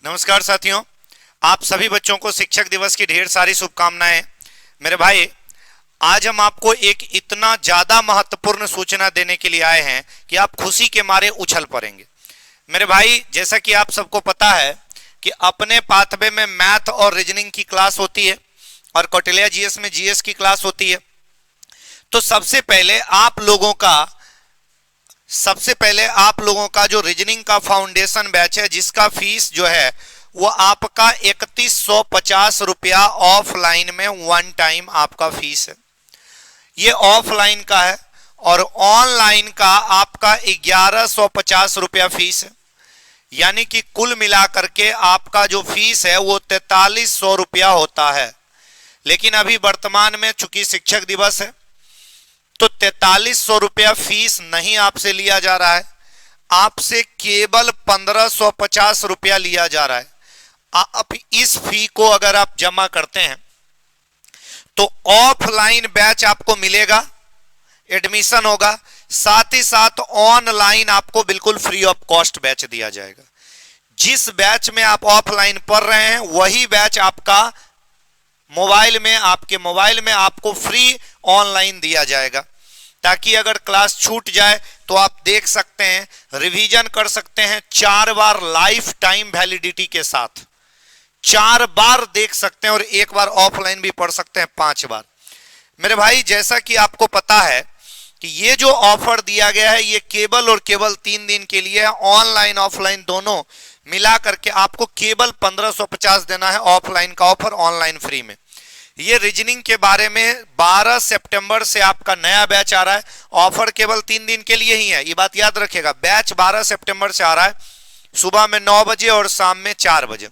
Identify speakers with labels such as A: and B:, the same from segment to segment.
A: नमस्कार साथियों, आप सभी बच्चों को शिक्षक दिवस की ढेर सारी शुभकामनाएं। मेरे भाई, आज हम आपको एक इतना ज्यादा महत्वपूर्ण सूचना देने के लिए आए हैं कि आप खुशी के मारे उछल पड़ेंगे। मेरे भाई, जैसा कि आप सबको पता है कि अपने पाथवे में मैथ और रीजनिंग की क्लास होती है और कौटिल्या जीएस में जीएस की क्लास होती है। तो सबसे पहले आप लोगों का जो रीजनिंग का फाउंडेशन बैच है, जिसका फीस जो है वो आपका 3150 रुपया ऑफलाइन में वन टाइम आपका फीस है, ये ऑफलाइन का है। और ऑनलाइन का आपका 1150 रुपया फीस है, यानी कि कुल मिलाकर के आपका जो फीस है वो 4300 रुपया होता है। लेकिन अभी वर्तमान में चूंकि शिक्षक दिवस है तो 4300 रुपया फीस नहीं आपसे लिया जा रहा है, आपसे केवल 1550 रुपया लिया जा रहा है। आप इस फी को अगर आप जमा करते हैं तो ऑफलाइन बैच आपको मिलेगा, एडमिशन होगा, साथ ही साथ ऑनलाइन आपको बिल्कुल फ्री ऑफ कॉस्ट बैच दिया जाएगा। जिस बैच में आप ऑफलाइन पढ़ रहे हैं वही बैच आपका आपके मोबाइल में आपको फ्री ऑनलाइन दिया जाएगा, ताकि अगर क्लास छूट जाए तो आप देख सकते हैं, रिवीजन कर सकते हैं 4 बार लाइफ टाइम वैलिडिटी के साथ, 4 बार देख सकते हैं और 1 बार ऑफलाइन भी पढ़ सकते हैं 5 बार। मेरे भाई, जैसा कि आपको पता है कि ये जो ऑफर दिया गया है ये केवल और केवल 3 दिन के लिए है। ऑनलाइन ऑफलाइन दोनों मिला करके आपको केवल 1550 देना है, ऑफलाइन का ऑफर, ऑनलाइन फ्री में। ये रीजनिंग के बारे में 12 सितंबर से आपका नया बैच आ रहा है, ऑफर केवल 3 दिन के लिए ही है, ये बात याद रखिएगा। बैच 12 सितंबर से आ रहा है, सुबह में 9 बजे और शाम में 4 बजे।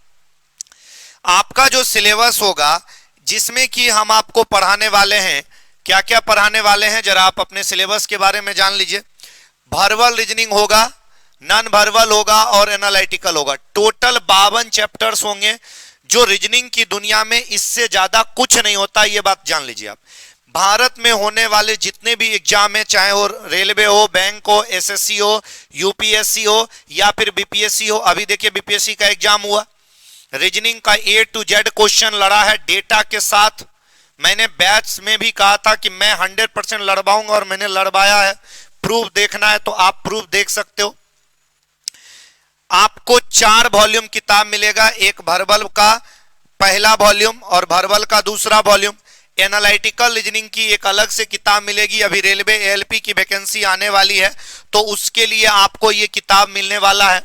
A: आपका जो सिलेबस होगा, जिसमें कि हम आपको पढ़ाने वाले हैं, क्या क्या पढ़ाने वाले हैं जरा आप अपने सिलेबस के बारे में जान लीजिए। वर्बल रीजनिंग होगा, नॉन वर्बल होगा और एनालिटिकल होगा। टोटल 52 चैप्टर्स होंगे, जो रीजनिंग की दुनिया में इससे ज्यादा कुछ नहीं होता, ये बात जान लीजिए आप। भारत में होने वाले जितने भी एग्जाम है, चाहे वो रेलवे हो, बैंक हो, एसएससी हो, यूपीएससी हो या फिर बीपीएससी हो, अभी देखिए बीपीएससी का एग्जाम हुआ, रीजनिंग का A to Z क्वेश्चन लड़ा है डेटा के साथ। मैंने बैच में भी कहा था कि मैं 100% लड़वाऊंगा और मैंने लड़वाया है। प्रूफ देखना है तो आप प्रूफ देख सकते हो। आपको 4 वॉल्यूम किताब मिलेगा, एक वर्बल का पहला वॉल्यूम और वर्बल का दूसरा वॉल्यूम। एनालिटिकल रीजनिंग की एक अलग से किताब मिलेगी, अभी रेलवे एएलपी की वैकेंसी आने वाली है तो उसके लिए आपको ये किताब मिलने वाला है,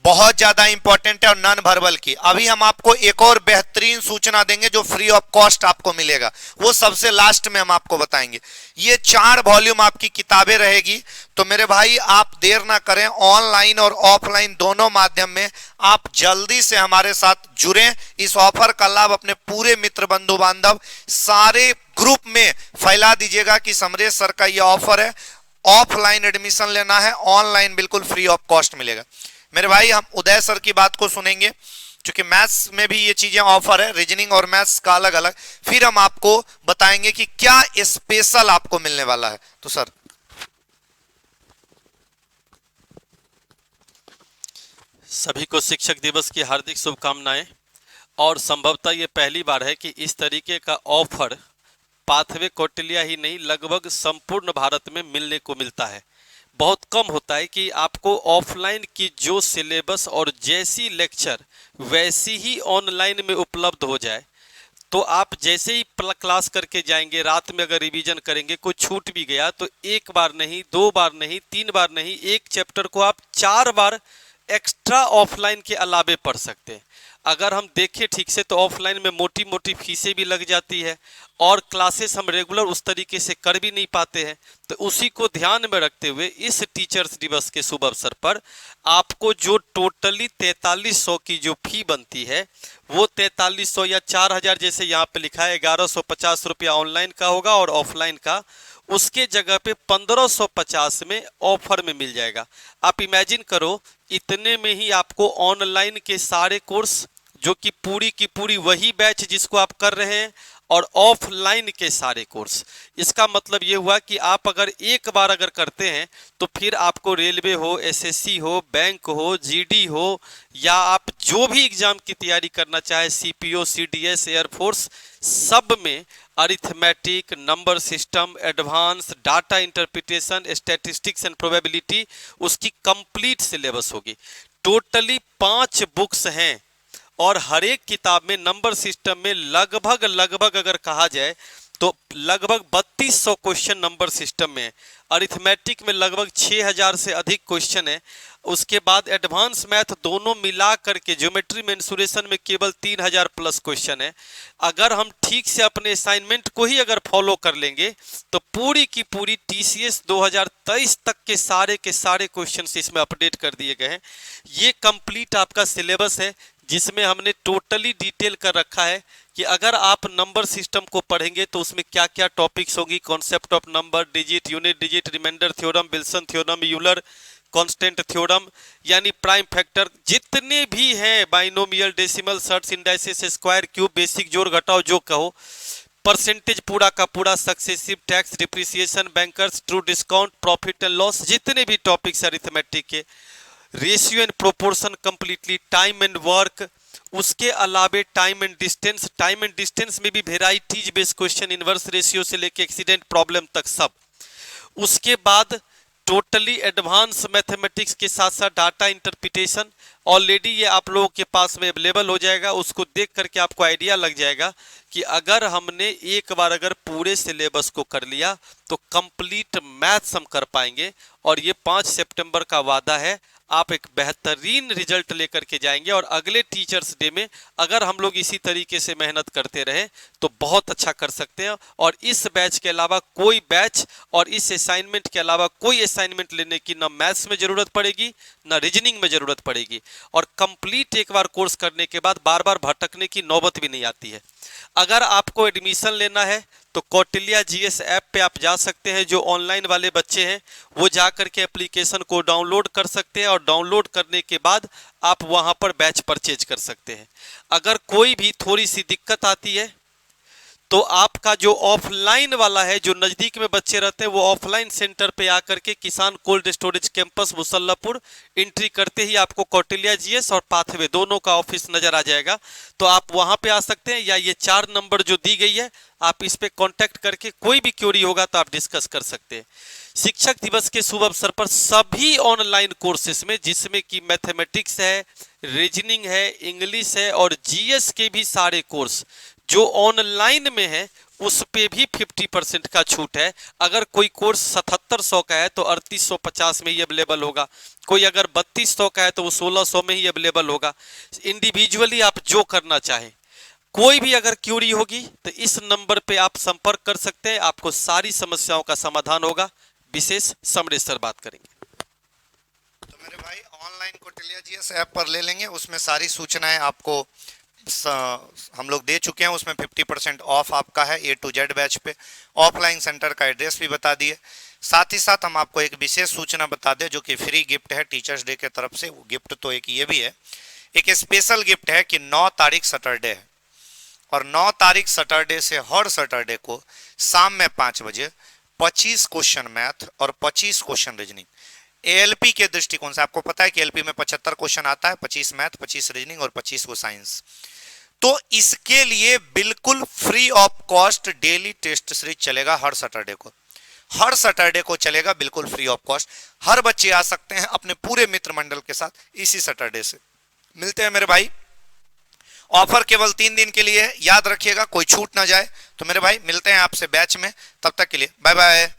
A: बहुत ज्यादा इंपॉर्टेंट है। और नॉन वर्बल की अभी हम आपको एक और बेहतरीन सूचना देंगे जो फ्री ऑफ कॉस्ट आपको मिलेगा, वो सबसे लास्ट में हम आपको बताएंगे। ये 4 वॉल्यूम आपकी किताबें रहेगी। तो मेरे भाई, आप देर ना करें, ऑनलाइन और ऑफलाइन दोनों माध्यम में आप जल्दी से हमारे साथ जुड़ें। इस ऑफर का लाभ अपने पूरे मित्र बंधु बांधव सारे ग्रुप में फैला दीजिएगा कि समरेश सर का ये ऑफर है, ऑफलाइन एडमिशन लेना है, ऑनलाइन बिल्कुल फ्री ऑफ कॉस्ट मिलेगा। मेरे भाई, हम उदय सर की बात को सुनेंगे, क्योंकि मैथ्स में भी ये चीजें ऑफर है, रीजनिंग और मैथ्स का अलग अलग। फिर हम आपको बताएंगे कि क्या स्पेशल आपको मिलने वाला है। तो सर,
B: सभी को शिक्षक दिवस की हार्दिक शुभकामनाएं। और संभवतः ये पहली बार है कि इस तरीके का ऑफर पाथवे कौटिल्या ही नहीं, लगभग संपूर्ण भारत में मिलने को मिलता है। बहुत कम होता है कि आपको ऑफलाइन की जो सिलेबस और जैसी लेक्चर वैसी ही ऑनलाइन में उपलब्ध हो जाए। तो आप जैसे ही क्लास करके जाएंगे, रात में अगर रिवीजन करेंगे, कोई छूट भी गया तो 1 बार नहीं, 2 बार नहीं, 3 बार नहीं, एक चैप्टर को आप 4 बार एक्स्ट्रा ऑफलाइन के अलावे पढ़ सकते हैं। अगर हम देखें ठीक से तो ऑफलाइन में मोटी मोटी फीसें भी लग जाती है और क्लासेस हम रेगुलर उस तरीके से कर भी नहीं पाते हैं। तो उसी को ध्यान में रखते हुए इस टीचर्स दिवस के शुभ अवसर पर आपको जो टोटली 4300 की जो फी बनती है वो 4300 या 4000 जैसे यहाँ पे लिखा है, 1150 रुपया ऑनलाइन का होगा और ऑफलाइन का उसके जगह पे 1550 में ऑफर में मिल जाएगा। आप इमेजिन करो, इतने में ही आपको ऑनलाइन के सारे कोर्स, जो कि पूरी की पूरी वही बैच जिसको आप कर रहे हैं, और ऑफलाइन के सारे कोर्स। इसका मतलब ये हुआ कि आप अगर एक बार अगर करते हैं तो फिर आपको रेलवे हो, एसएससी हो, बैंक हो, जीडी हो, या आप जो भी एग्जाम की तैयारी करना चाहे, सीपीओ, सीडीएस, एयरफोर्स, सब में arithmetic, number system, advance, data interpretation, statistics and probability, उसकी कंप्लीट सिलेबस होगी। टोटली 5 बुक्स हैं और हर एक किताब में नंबर सिस्टम में लगभग अगर कहा जाए तो लगभग 3200 क्वेश्चन नंबर सिस्टम में है। अरिथमेटिक में लगभग 6000 से अधिक क्वेश्चन है। उसके बाद एडवांस मैथ दोनों मिला करके ज्योमेट्री मेंसुरेशन में केवल 3000 प्लस क्वेश्चन है। अगर हम ठीक से अपने असाइनमेंट को ही अगर फॉलो कर लेंगे तो पूरी की पूरी टीसीएस 2023 तक के सारे क्वेश्चन इसमें अपडेट कर दिए गए हैं। ये कंप्लीट आपका सिलेबस है जिसमें हमने टोटली डिटेल कर रखा है कि अगर आप नंबर सिस्टम को पढ़ेंगे तो उसमें क्या क्या टॉपिक्स होंगी, concept of number, digit, unit digit, remainder theorem, Wilson theorem, Euler constant theorem, यानी प्राइम फैक्टर जितने भी हैं, binomial, decimal, surds, indices, square, cube, basic, जोड़ घटाव जो कहो, परसेंटेज पूरा का पूरा, successive, tax, depreciation, bankers, true discount, profit and loss, जितने भी टॉपिक्स अरिथमेटिक के, ratio and proportion completely, time and work, उसके अलावे टाइम एंड डिस्टेंस में भी varieties based question, inverse ratio से लेके एक्सीडेंट प्रॉब्लम तक सब। उसके बाद टोटली एडवांस मैथमेटिक्स के साथ साथ डाटा इंटरप्रिटेशन, ऑलरेडी ये आप लोगों के पास में अवेलेबल हो जाएगा। उसको देख करके आपको आइडिया लग जाएगा कि अगर हमने एक बार अगर पूरे सिलेबस को कर लिया तो कंप्लीट मैथ्स हम कर पाएंगे। और ये 5 सितंबर का वादा है, आप एक बेहतरीन रिजल्ट लेकर के जाएंगे। और अगले टीचर्स डे में अगर हम लोग इसी तरीके से मेहनत करते रहे तो बहुत अच्छा कर सकते हैं। और इस बैच के अलावा कोई बैच और इस असाइनमेंट के अलावा कोई असाइनमेंट लेने की ना मैथ्स में जरूरत पड़ेगी ना रीजनिंग में जरूरत पड़ेगी। और कंप्लीट एक बार कोर्स करने के बाद बार बार भटकने की नौबत भी नहीं आती है। अगर आपको एडमिशन लेना है तो कौटिल्या जीएस ऐप पे आप जा सकते हैं। जो ऑनलाइन वाले बच्चे हैं वो जा करके एप्लीकेशन को डाउनलोड कर सकते हैं और डाउनलोड करने के बाद आप वहां पर बैच परचेज कर सकते हैं। अगर कोई भी थोड़ी सी दिक्कत आती है तो आपका जो ऑफलाइन वाला है, जो नज़दीक में बच्चे रहते हैं, वो ऑफलाइन सेंटर पे आकर के किसान cold storage campus Musallapur entry करते ही आपको कौटिल्या जीएस और पाथवे दोनों का ऑफिस नजर आ जाएगा। तो आप वहां पे आ सकते हैं या ये 4 नंबर जो दी गई है आप इस पे कांटेक्ट करके कोई भी क्वेरी होगा तो आप डिस्कस कर सकते हैं। शिक्षक दिवस के शुभ अवसर पर सभी ऑनलाइन कोर्सेस में, जिसमें कि मैथमेटिक्स है, रीजनिंग है, इंग्लिश है और जीएस के भी सारे कोर्स जो ऑनलाइन में है उस पे भी 50% का छूट है। अगर कोई कोर्स 7700 का है तो 3850 में ही अवेलेबल होगा। कोई अगर 3200 का है तो वो 1600 में ही अवेलेबल होगा। इंडिविजुअली आप जो करना चाहें, कोई भी अगर क्यूरी होगी तो इस नंबर पे आप संपर्क कर सकते हैं, आपको सारी समस्याओं का समाधान होगा। विशेष समरेश सर बात करेंगे।
A: तो मेरे भाई ऑनलाइन कौटिल्या जीएस ऐप पर ले लेंगे, उसमें सारी सूचनाएं आपको हम लोग दे चुके हैं। उसमें 50% ऑफ आपका है A to Z बैच पे। ऑफलाइन सेंटर का एड्रेस भी बता दिए। साथ ही साथ हम आपको एक विशेष सूचना बता दें जो कि फ्री गिफ्ट है टीचर्स डे के तरफ से। वो गिफ्ट तो एक ये भी है, एक स्पेशल गिफ्ट है कि 9 तारीख सैटरडे है और 9 तारीख सैटरडे से हर सैटरडे को शाम में 5 बजे 25 क्वेश्चन मैथ और 25 क्वेश्चन रीजनिंग एएलपी के दृष्टिकोण से। आपको पता है कि एलपी में 75 क्वेश्चन आता है, 25 मैथ, 25 रीजनिंग और 25 को साइंस। तो इसके लिए बिल्कुल free of cost daily test series चलेगा हर सैटरडे को। हर सैटरडे को चलेगा बिल्कुल फ्री ऑफ कॉस्ट। हर बच्चे आ सकते हैं अपने पूरे मित्र मंडल के साथ इसी सैटरडे से। मिलते हैं मेरे भाई। ऑफर केवल 3 दिन के लिए है, याद रखिएगा, कोई छूट ना जाए। तो मेरे भाई मिलते हैं आपसे बैच में, तब तक के लिए बाय बाय।